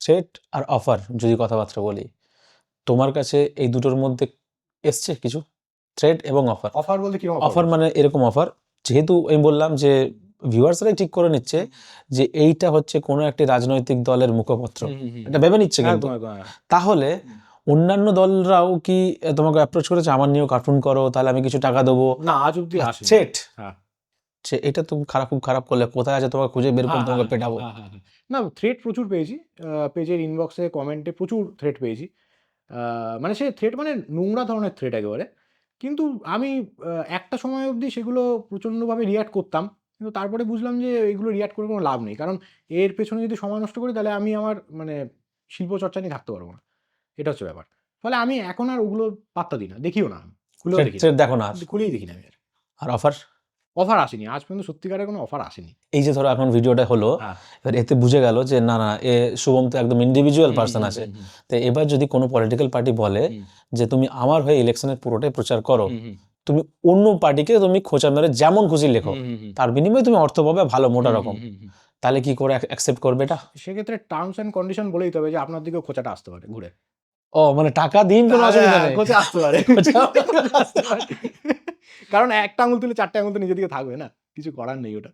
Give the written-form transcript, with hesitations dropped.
Threat আর offer যদি কথাবার্তা বলি, তোমার কাছে এই দুটোর মধ্যে এসছে কিছু? থ্রেট এবং অফার। অফার বলতে কিরকম অফার মানে এরকম অফার, যেহেতু আমি বললাম যে ভিউয়ার্সরাই ঠিক করে নিচ্ছে যে এইটা হচ্ছে কোনো একটি রাজনৈতিক দলের মুখপত্র, এটা ভেবে নিচ্ছে কিন্তু। তাহলে অন্যান্য দলরাও কি তোমাকে অ্যাপ্রোচ করেছে আমার নিয়েও কার্টুন করো, তাহলে আমি কিছু টাকা দেবো? না, আজ অব্দি আসেনি। থ্রেট, হ্যাঁ এটা তুমি খুব খারাপ করলে, কোথায় আছে তোমাকে খুঁজে বের করে তোমাকে পেটাবো। না, থ্রেট প্রচুর পেয়েছি, পেজের ইনবক্সে কমেন্টে প্রচুর থ্রেট পেয়েছি। মানে সে থ্রেট মানে নোংরা ধরনের থ্রেট একেবারে। কিন্তু আমি একটা সময় অবধি সেগুলো প্রচণ্ডভাবে রিঅ্যাক্ট করতাম, কিন্তু তারপরে বুঝলাম যে এগুলো রিঅ্যাক্ট করে কোনো লাভ নেই, কারণ এর পেছনে যদি সময় নষ্ট করি তাহলে আমি আমার মানে শিল্পচর্চা নিয়ে থাকতে পারবো না, এটা হচ্ছে ব্যাপার। ফলে আমি এখন আর ওগুলো পাত্তা দিই না, দেখিও না, খুলেও দেখি থ্রেট দেখো না আর? খুলেই দেখি না আমি আর। আর অফার? অফার আসেনি আজ পর্যন্ত, সত্যিকারের কোনো অফার আসেনি। এই যে ধরো এখন ভিডিওটা হলো, এবার এতে বুঝে গেল যে না না, শুভম তো একদম ইন্ডিভিজুয়াল পার্সন আছে। তো এবার যদি কোনো পলিটিক্যাল পার্টি বলে যে তুমি আমার হয়ে ইলেকশনের পুরোটাই প্রচার করো, তুমি অন্য পার্টিকে তুমি খোঁচা মেরে যেমন খুশি লেখো, তার বিনিময়ে তুমি অর্থ পাবে ভালো মোটা রকম, তাহলে কি করে অ্যাকসেপ্ট করবে এটা? সেক্ষেত্রে টার্মস অ্যান্ড কন্ডিশন বলে দিতে হবে যে আপনার দিকেও খোঁচাটা আসতে পারে ঘুরে। ও মানে টাকা দিন, কোনো অসুবিধা নেই, খোঁচা আসতে পারে। কারণ একটা আঙুল তুলে 4টে আঙুল তো নিজের দিকে থাকবে না, কিছু করার নেই ওটা।